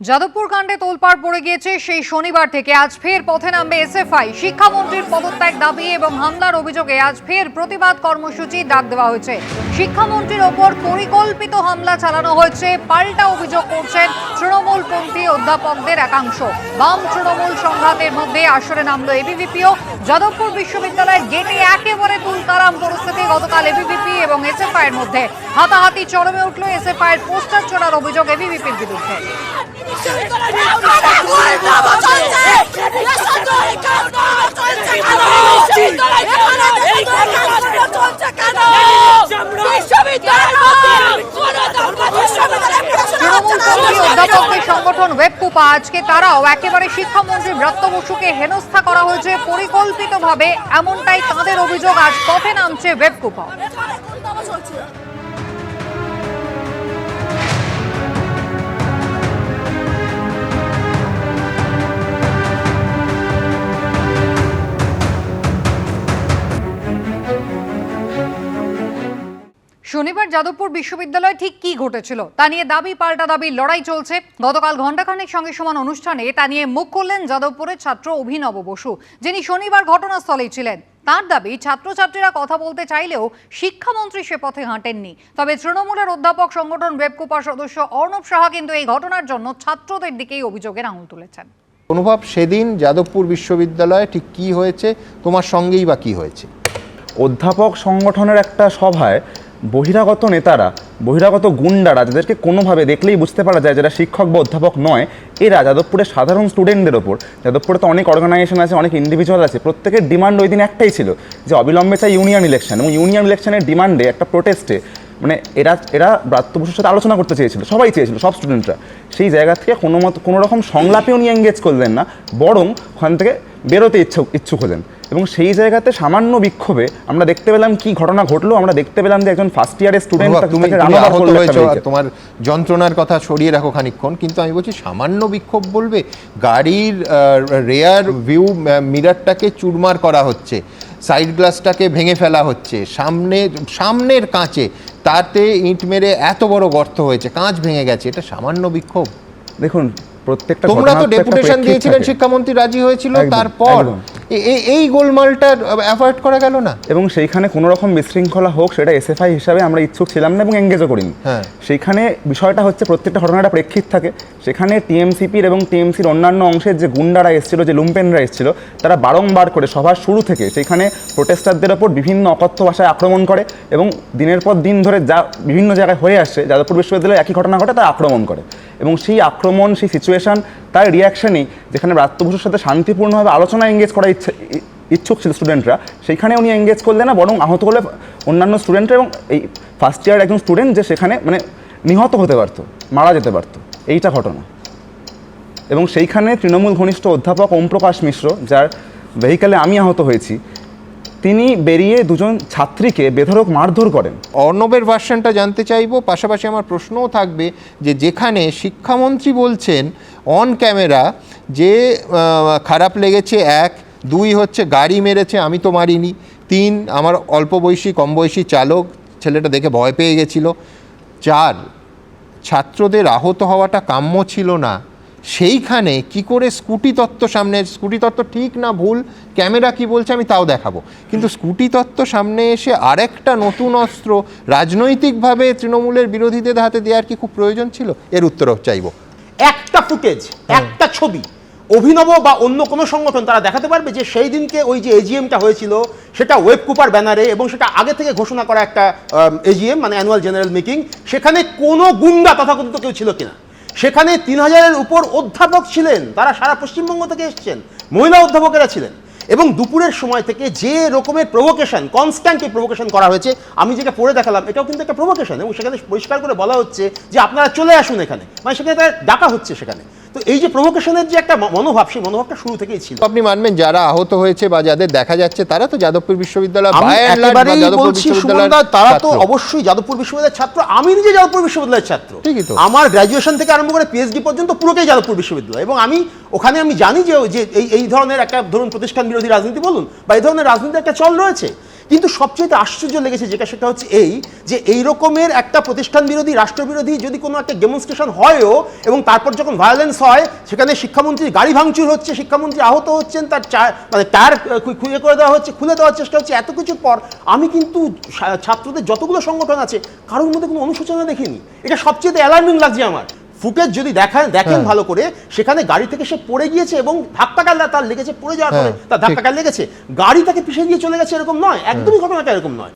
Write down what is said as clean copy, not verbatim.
যাদবপুর কাণ্ডে তোলপাড় পড়ে গিয়েছে সেই শনিবার থেকে আজ ফের পথে নামবে এসএফআই। শিক্ষামন্ত্রীর পদত্যাগ দাবি এবং হামলার অভিযোগে আজ ফের প্রতিবাদ কর্মসূচি ডাক দেওয়া হয়েছে। শিক্ষামন্ত্রীর ওপর পরিকল্পিত হামলা চালানো হয়েছে, পাল্টা অভিযোগ করছেন তৃণমূলপন্থী অধ্যাপকদের একাংশ। বাম তৃণমূল সংঘাতের মধ্যে আসরে নামলো এবিভিপিও। যাদবপুর বিশ্ববিদ্যালয়ের গেটে একেবারে তুলকালাম পরিস্থিতি। গতকাল এবিভিপি এবং এসএফআই এর মধ্যে হাতাহাতি চরমে উঠল। এসএফআই এর পোস্টার ছোড়ার অভিযোগ এবিভিপির বিরুদ্ধে। অধ্যাপকদের সংগঠন ওয়েবকুপা আজকে তারাও একেবারে শিক্ষামন্ত্রী ব্রাত্য বসুকে হেনস্থা করা হয়েছে পরিকল্পিতভাবে, এমনটাই তাঁদের অভিযোগ। আজ পথে নামছে ওয়েবকুপা। শনিবার যাদবপুর বিশ্ববিদ্যালয়ে ঠিক কি ঘটেছিল তা নিয়ে দাবি পাল্টা দাবি লড়াই চলছে। গতকাল ঘণ্টাখানেক সঙ্গে সমান অনুষ্ঠানে তা নিয়ে মুখ খুললেন যাদবপুরের ছাত্র অভিনব বসু, যিনি শনিবার ঘটনাস্থলেই ছিলেন। তার দাবি, ছাত্রছাত্রীরা কথা বলতে চাইলেও শিক্ষামন্ত্রী সে পথে হাঁটেননি। তবে তৃণমূলের অধ্যাপক সংগঠন ওয়েবকুপার সদস্য অর্ণব সাহা কিন্তু এই ঘটনার জন্য ছাত্রদের দিকেই অভিযোগের আঙুল তুলেছেন। অনুভব, সেদিন যাদবপুর বিশ্ববিদ্যালয়ে ঠিক কি হয়েছে, তোমার সঙ্গেই বা কি হয়েছে? অধ্যাপক সংগঠনের একটা সভায় বহিরাগত নেতারা, বহিরাগত গুন্ডারা, যাদেরকে কোনোভাবে দেখলেই বুঝতে পারা যায় যারা শিক্ষক বা অধ্যাপক নয়, এরা যাদবপুরের সাধারণ স্টুডেন্টদের ওপর, যাদবপুরে তো অনেক অর্গানাইজেশন আছে, অনেক ইন্ডিভিজুয়াল আছে, প্রত্যেকের ডিমান্ড ওই দিন একটাই ছিল যে অবিলম্বে চাই ইউনিয়ন ইলেকশন। এবং ইউনিয়ন ইলেকশনের ডিমান্ডে একটা প্রোটেস্টে মানে এরা ব্রাত্য বসুর সাথে আলোচনা করতে চেয়েছিল, সবাই চেয়েছিল, সব স্টুডেন্টরা। সেই জায়গা থেকে কোনো রকম সংলাপেও নিয়ে এঙ্গেজ করলেন না, বরং ওখান থেকে বেরোতে ইচ্ছুক হলেন। এবং সেই জায়গাতে সামান্য বিক্ষোভে আমরা দেখতে পেলাম কি ঘটনা ঘটলো। আমরা দেখতে পেলাম যে একজন ফার্স্ট ইয়ারের স্টুডেন্ট, তোমার যন্ত্রণার কথা সরিয়ে রাখো খানিকক্ষণ, কিন্তু আমি বলছি সামান্য বিক্ষোভ বলবে? গাড়ির রেয়ার ভিউ মিরারটাকে চুরমার করা হচ্ছে, সাইড গ্লাসটাকে ভেঙে ফেলা হচ্ছে, সামনের কাঁচে তাতে ইঁট মেরে এত বড় গর্ত হয়েছে, কাঁচ ভেঙে গেছে, এটা সামান্য বিক্ষোভ? দেখুন, প্রত্যেকটা তোমরা তো ডেপুটেশন দিয়েছিলেন, শিক্ষামন্ত্রী রাজি হয়েছিল, তারপর এই গোলমালটা অ্যাভয়েড করা গেল না। এবং সেইখানে কোনো রকম বিশৃঙ্খলা হোক সেটা এসএফআই হিসাবে আমরা ইচ্ছুক ছিলাম না এবং এঙ্গেজও করিনি। সেইখানে বিষয়টা হচ্ছে প্রত্যেকটা ঘটনাটা প্রেক্ষিত থাকে। সেখানে টিএমসিপির এবং টিএমসির অন্যান্য অংশের যে গুন্ডারা এসেছিল, যে লুম্পেনরা এসেছিল, তারা বারংবার করে সভার শুরু থেকে সেইখানে প্রোটেস্টারদের ওপর বিভিন্ন অকথ্য ভাষায় আক্রমণ করে এবং দিনের পর দিন ধরে যা বিভিন্ন জায়গায় হয়ে আসছে, যাদবপুর বিশ্ববিদ্যালয়ে একই ঘটনা ঘটে, তারা আক্রমণ করে। এবং সেই আক্রমণ, সেই সিচুয়েশন, তার রিয়াকশানেই যেখানে ব্রাত্য বসুর সাথে শান্তিপূর্ণভাবে আলোচনা এঙ্গেজ করা ইচ্ছুক ছিল স্টুডেন্টরা, সেইখানে উনি এঙ্গেজ করলেন না, বরং আহত হলে অন্যান্য স্টুডেন্টরা এবং এই ফার্স্ট ইয়ার একজন স্টুডেন্ট যে সেখানে মানে নিহত হতে পারতো, মারা যেতে পারতো, এইটা ঘটনা। এবং সেইখানে তৃণমূল ঘনিষ্ঠ অধ্যাপক ওমপ্রকাশ মিশ্র, যার ভেহিক্যালে আমি আহত হয়েছি, তিনি বেরিয়ে দুজন ছাত্রীকে বেধড়ক মারধর করেন। অর্ণবের ভার্সনটা জানতে চাইবো, পাশাপাশি আমার প্রশ্নও থাকবে যে যেখানে শিক্ষামন্ত্রী বলছেন অন ক্যামেরা যে খারাপ লেগেছে, 1, 2 হচ্ছে গাড়ি মেরেছে, আমি তো মারিনি, 3 আমার অল্প বয়সী কম বয়সী চালক, ছেলেটা দেখে ভয় পেয়ে গেছিল, 4 ছাত্রদের আহত হওয়াটা কাম্য ছিল না, সেইখানে কি করে স্কুটি তত্ত্ব সামনে, স্কুটি তত্ত্ব ঠিক না ভুল, ক্যামেরা কি বলছে আমি তাও দেখাবো, কিন্তু স্কুটি তত্ত্ব সামনে এসে আরেকটা নতুন অস্ত্র রাজনৈতিকভাবে তৃণমূলের বিরোধীদের হাতে দেওয়ার কি খুব প্রয়োজন ছিল? এর উত্তরও চাইব। একটা ফুটেজ, একটা ছবি অভিনব বা অন্য কোনো সংগঠন তারা দেখাতে পারবে যে সেই দিনকে ওই যে এজিএমটা হয়েছিল সেটা ওয়েবকুপার ব্যানারে এবং সেটা আগে থেকে ঘোষণা করা একটা এজিএম, মানে অ্যানুয়াল জেনারেল মিটিং, সেখানে কোনো গুন্ডা তথাকথিত কেউ ছিল কিনা? সেখানে 3000-এর উপর অধ্যাপক ছিলেন, তারা সারা পশ্চিমবঙ্গ থেকে এসেছেন, মহিলা অধ্যাপকেরা ছিলেন। এবং দুপুরের সময় থেকে যে রকমের প্রভোকেশন, কনস্ট্যান্ট প্রভোকেশন করা হয়েছে, আমি যেটা পড়ে দেখালাম এটাও কিন্তু একটা প্রভোকেশন। এবং সেখানে পরিষ্কার করে বলা হচ্ছে যে আপনারা চলে আসুন এখানে, মানে সেখানে তারা ডাকা হচ্ছে সেখানে। তো এই যে প্রভোকেশনের যে একটা মনোভাব, সেই মনোভাবটা শুরু থেকেই ছিল। আপনি মানবেন যারা আহত হয়েছে বা যাদের দেখা যাচ্ছে তারা তো যাদবপুর বিশ্ববিদ্যালয়, তারা তো অবশ্যই যাদবপুর বিশ্ববিদ্যালয়ের ছাত্র। আমি নিজে যাদবপুর বিশ্ববিদ্যালয়ের ছাত্র, ঠিকই তো। আমার গ্র্যাজুয়েশন থেকে আরম্ভ করে পিএইচডি পর্যন্ত পুরোটাই যাদবপুর বিশ্ববিদ্যালয়। এবং আমি ওখানে জানি যে এই ধরনের একটা ধরুন প্রতিষ্ঠান বিরোধী রাজনীতি বলুন বা এই ধরনের রাজনীতির একটা চল রয়েছে। কিন্তু সবচেয়ে আশ্চর্য লেগেছে যেটা, সেটা হচ্ছে এই যে এই রকমের একটা প্রতিষ্ঠান বিরোধী, রাষ্ট্রবিরোধী যদি কোনো একটা ডেমনস্ট্রেশন হয়ও এবং তারপর যখন ভায়োলেন্স হয়, সেখানে শিক্ষামন্ত্রীর গাড়ি ভাঙচুর হচ্ছে, শিক্ষামন্ত্রী আহত হচ্ছেন, তার মানে টায়ার খুলে করে দেওয়া হচ্ছে, খুলে দেওয়ার চেষ্টা হচ্ছে, এত কিছুর পর আমি কিন্তু ছাত্রদের যতগুলো সংগঠন আছে কারোর মধ্যে কোনো অনুশোচনা দেখিনি। এটা সবচেয়ে অ্যালার্মিং লাগছে আমার। ফুটেজ যদি দেখেন ভালো করে, সেখানে গাড়ি থেকে সে পড়ে গিয়েছে এবং ধাক্কাটা তার লেগেছে, পড়ে যাওয়ার পরে তার ধাক্কাটা লেগেছে, গাড়ি তাকে পিছিয়ে দিয়ে চলে গেছে এরকম নয়, একদমই ঘটনাটা এরকম নয়।